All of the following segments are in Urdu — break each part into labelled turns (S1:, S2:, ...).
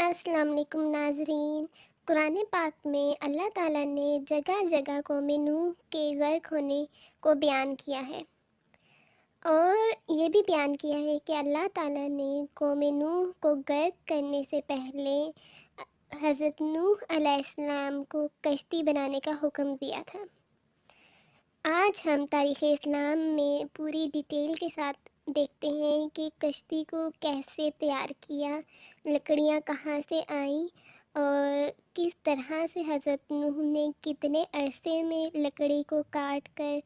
S1: السلام علیکم ناظرین۔ قرآن پاک میں اللہ تعالیٰ نے جگہ جگہ قوم نوح کے غرق ہونے کو بیان کیا ہے، اور یہ بھی بیان کیا ہے کہ اللہ تعالیٰ نے قوم نوح کو غرق کرنے سے پہلے حضرت نوح علیہ السلام کو کشتی بنانے کا حکم دیا تھا۔ آج ہم تاریخ اسلام میں پوری ڈیٹیل کے ساتھ دیکھتے ہیں کہ کشتی کو کیسے تیار کیا، لکڑیاں کہاں سے آئیں، اور کس طرح سے حضرت نوح نے کتنے عرصے میں لکڑی کو کاٹ کر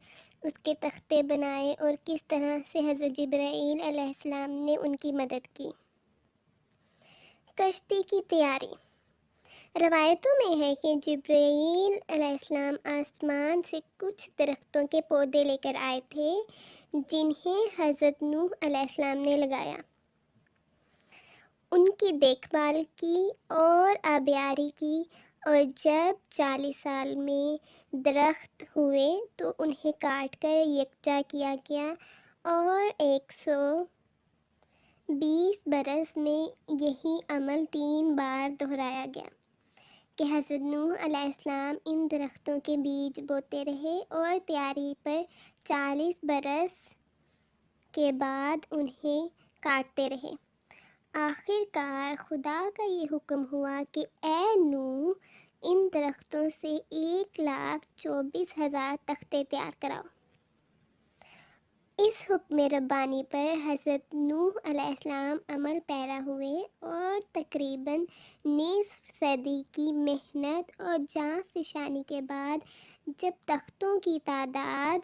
S1: اس کے تختے بنائے، اور کس طرح سے حضرت جبرائیل علیہ السلام نے ان کی مدد کی۔ کشتی کی تیاری۔ روایتوں میں ہے کہ جبرائیل علیہ السلام آسمان سے کچھ درختوں کے پودے لے کر آئے تھے، جنہیں حضرت نوح علیہ السلام نے لگایا، ان کی دیکھ بھال کی اور آبیاری کی، اور جب 40 سال میں درخت ہوئے تو انہیں کاٹ کر یکجا کیا گیا، اور 120 برس میں یہی عمل 3 بار دہرایا گیا کہ حضرت نوح علیہ السلام ان درختوں کے بیج بوتے رہے، اور تیاری پر 40 برس کے بعد انہیں کاٹتے رہے۔ آخر کار خدا کا یہ حکم ہوا کہ اے نوح، ان درختوں سے 1,24,000 تختے تیار کراؤ۔ اس حکم ربانی پر حضرت نوح علیہ السلام عمل پیرا ہوئے، اور تقریباً نصف صدی کی محنت اور جاں فشانی کے بعد جب تختوں کی تعداد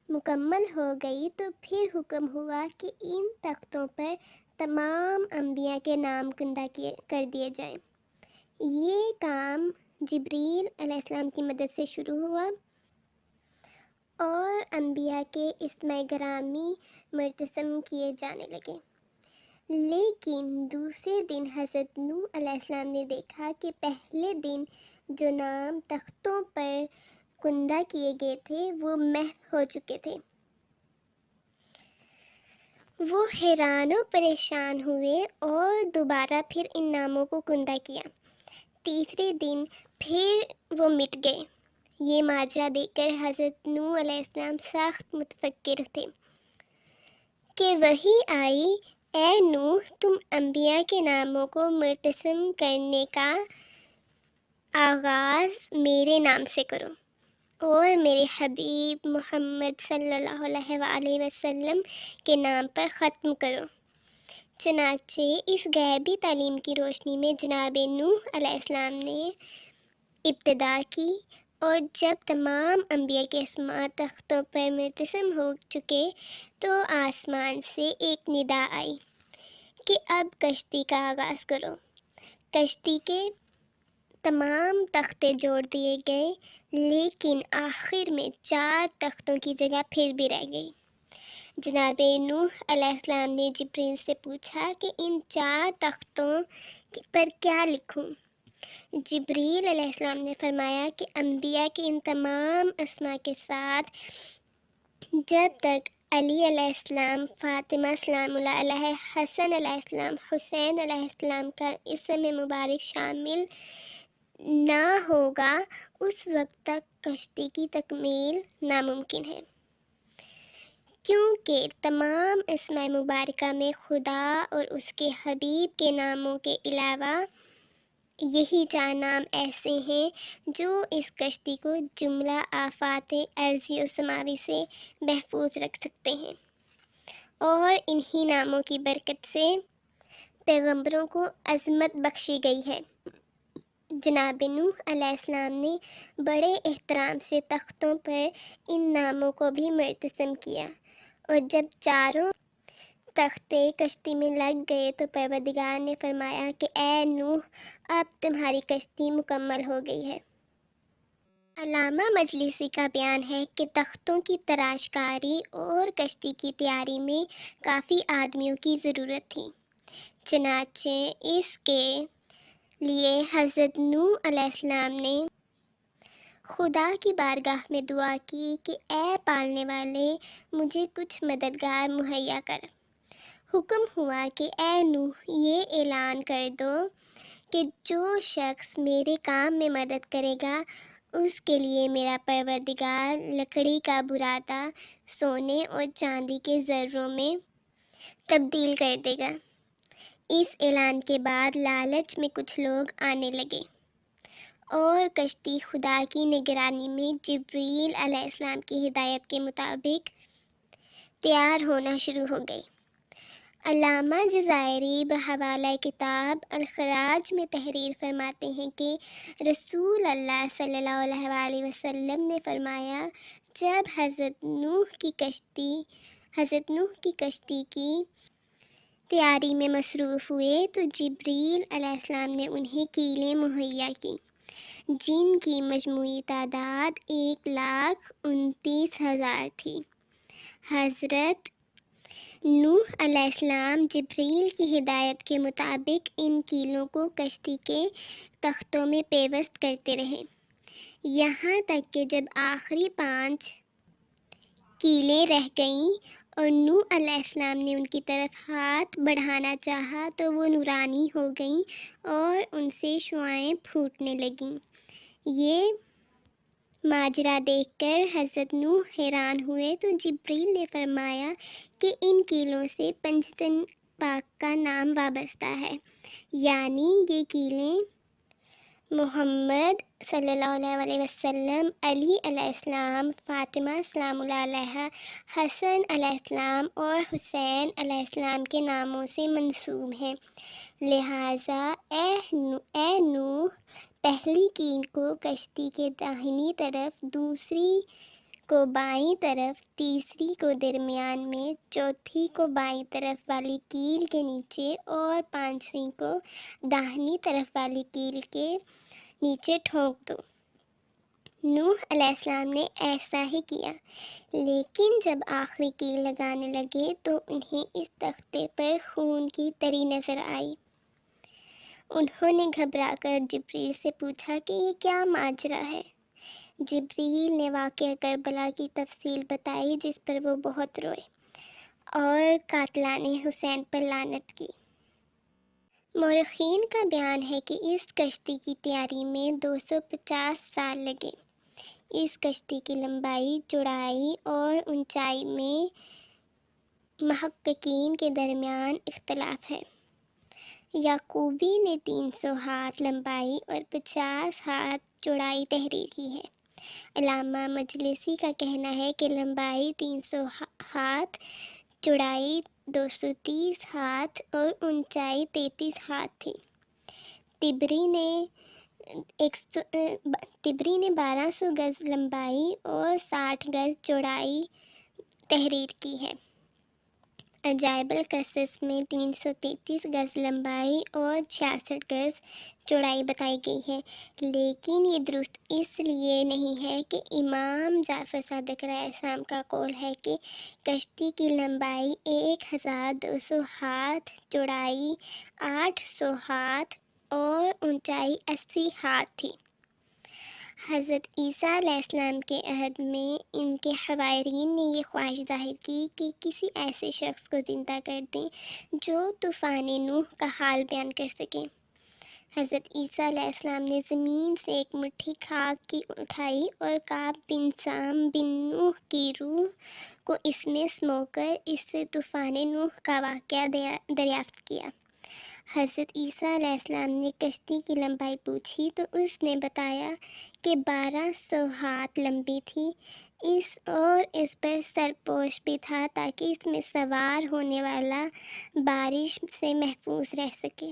S1: مکمل ہو گئی تو پھر حکم ہوا کہ ان تختوں پر تمام انبیاء کے نام کندہ کر دیے جائیں۔ یہ کام جبریل علیہ السلام کی مدد سے شروع ہوا، اور انبیاء کے اسماء گرامی مرتسم کیے جانے لگے۔ لیکن دوسرے دن حضرت نوح علیہ السلام نے دیکھا کہ پہلے دن جو نام تختوں پر کندہ کیے گئے تھے وہ محو ہو چکے تھے۔ وہ حیران و پریشان ہوئے اور دوبارہ پھر ان ناموں کو کندہ کیا۔ تیسرے دن پھر وہ مٹ گئے۔ یہ ماجرا دیکھ کر حضرت نوح علیہ السلام سخت متفکر تھے کہ وحی آئی، اے نوح، تم انبیاء کے ناموں کو مرتسم کرنے کا آغاز میرے نام سے کرو، اور میرے حبیب محمد صلی اللہ علیہ وآلہ وسلم کے نام پر ختم کرو۔ چنانچہ اس غیبی تعلیم کی روشنی میں جناب نوح علیہ السلام نے ابتدا کی، اور جب تمام انبیاء کے اسماء تختوں پر مرتسم ہو چکے تو آسمان سے ایک ندا آئی کہ اب کشتی کا آغاز کرو۔ کشتی کے تمام تختے جوڑ دیے گئے، لیکن آخر میں 4 تختوں کی جگہ پھر بھی رہ گئی۔ جناب نوح علیہ السلام نے جبریل سے پوچھا کہ ان 4 تختوں پر کیا لکھوں؟ جبریل علیہ السلام نے فرمایا کہ انبیاء کے ان تمام اسماء کے ساتھ جب تک علی علیہ السلام، فاطمہ سلام اللہ علیہ، حسن علیہ السلام، حسین علیہ السلام کا اسم مبارک شامل نہ ہوگا، اس وقت تک کشتی کی تکمیل ناممکن ہے، کیونکہ تمام اسماء مبارکہ میں خدا اور اس کے حبیب کے ناموں کے علاوہ یہی 4 نام ایسے ہیں جو اس کشتی کو جملہ آفات ارضی و سماوی سے محفوظ رکھ سکتے ہیں، اور انہی ناموں کی برکت سے پیغمبروں کو عظمت بخشی گئی ہے۔ جناب نوح علیہ السلام نے بڑے احترام سے تختوں پر ان ناموں کو بھی مرتسم کیا، اور جب 4 تختے کشتی میں لگ گئے تو پروردگار نے فرمایا کہ اے نوح، اب تمہاری کشتی مکمل ہو گئی ہے۔ علامہ مجلسی کا بیان ہے کہ تختوں کی تراش کاری اور کشتی کی تیاری میں کافی آدمیوں کی ضرورت تھی، چنانچہ اس کے لیے حضرت نوح علیہ السلام نے خدا کی بارگاہ میں دعا کی کہ اے پالنے والے، مجھے کچھ مددگار مہیا کر۔ حکم ہوا کہ اے نوح، یہ اعلان کر دو کہ جو شخص میرے کام میں مدد کرے گا اس کے لیے میرا پروردگار لکڑی کا براتا سونے اور چاندی کے ذروں میں تبدیل کر دے گا۔ اس اعلان کے بعد لالچ میں کچھ لوگ آنے لگے اور کشتی خدا کی نگرانی میں جبریل علیہ السلام کی ہدایت کے مطابق تیار ہونا شروع ہو گئی۔ علامہ جزائری بحوالہ کتاب الخراج میں تحریر فرماتے ہیں کہ رسول اللہ صلی اللہ علیہ وآلہ وسلم نے فرمایا، جب حضرت نوح کی کشتی کی تیاری میں مصروف ہوئے تو جبریل علیہ السلام نے انہیں کیلیں مہیا کی جن کی مجموعی تعداد 1,29,000 تھی۔ حضرت نوح علیہ السلام جبریل کی ہدایت کے مطابق ان کیلوں کو کشتی کے تختوں میں پیوست کرتے رہے، یہاں تک کہ جب آخری 5 کیلیں رہ گئیں اور نوح علیہ السلام نے ان کی طرف ہاتھ بڑھانا چاہا تو وہ نورانی ہو گئیں اور ان سے شعاعیں پھوٹنے لگیں۔ یہ ماجرا دیکھ کر حضرت نوح حیران ہوئے تو جبریل نے فرمایا کہ ان کیلوں سے پنجتن پاک کا نام وابستہ ہے، یعنی یہ کیلیں محمد صلی اللہ علیہ وسلم، علی علیہ السلام، فاطمہ سلام اللہ علیہا، حسن علیہ السلام اور حسین علیہ السلام کے ناموں سے منسوب ہیں۔ لہٰذا اے نوح، پہلی کیل کو کشتی کے داہنی طرف، دوسری کو بائیں طرف، تیسری کو درمیان میں، چوتھی کو بائیں طرف والی کیل کے نیچے اور پانچویں کو داہنی طرف والی کیل کے نیچے ٹھونک دو۔ نوح علیہ السلام نے ایسا ہی کیا، لیکن جب آخری کیل لگانے لگے تو انہیں اس تختے پر خون کی تری نظر آئی۔ انہوں نے گھبرا کر جبریل سے پوچھا کہ یہ کیا ماجرا ہے؟ جبریل نے واقعہ کربلا کی تفصیل بتائی جس پر وہ بہت روئے اور قاتلان حسین پر لعنت کی۔ مورخین کا بیان ہے کہ اس کشتی کی تیاری میں 250 سال لگے۔ اس کشتی کی لمبائی، چوڑائی اور اونچائی میں محققین کے درمیان اختلاف ہے۔ یعقوبی نے 300 ہاتھ لمبائی اور 50 ہاتھ چوڑائی تحریر کی ہے۔ علامہ مجلسی کا کہنا ہے کہ لمبائی 300 ہاتھ، چوڑائی 230 ہاتھ اور اونچائی 33 ہاتھ تھی۔ طبری نے 1200 گز لمبائی اور 60 گز چوڑائی تحریر کی ہے۔ عجائب القصص میں 333 گز لمبائی اور 66 گز چوڑائی بتائی گئی ہے، لیکن یہ درست اس لیے نہیں ہے کہ امام جعفر صادق علیہ السلام کا قول ہے کہ کشتی کی لمبائی 1200 ہاتھ، چوڑائی 800 ہاتھ اور اونچائی 80 ہاتھ تھی۔ حضرت عیسیٰ علیہ السلام کے عہد میں ان کے حوارین نے یہ خواہش ظاہر کی کہ کسی ایسے شخص کو زندہ کر دیں جو طوفان نوح کا حال بیان کر سکے۔ حضرت عیسیٰ علیہ السلام نے زمین سے ایک مٹھی خاک کی اٹھائی اور کعب بن سام بن نوح کی روح کو اس میں سمو کر اس سے طوفان نوح کا واقعہ دریافت کیا۔ حضرت عیسیٰ علیہ السلام نے کشتی کی لمبائی پوچھی تو اس نے بتایا کہ 1200 ہاتھ لمبی تھی، اور اس پر سرپوش بھی تھا تاکہ اس میں سوار ہونے والا بارش سے محفوظ رہ سکے۔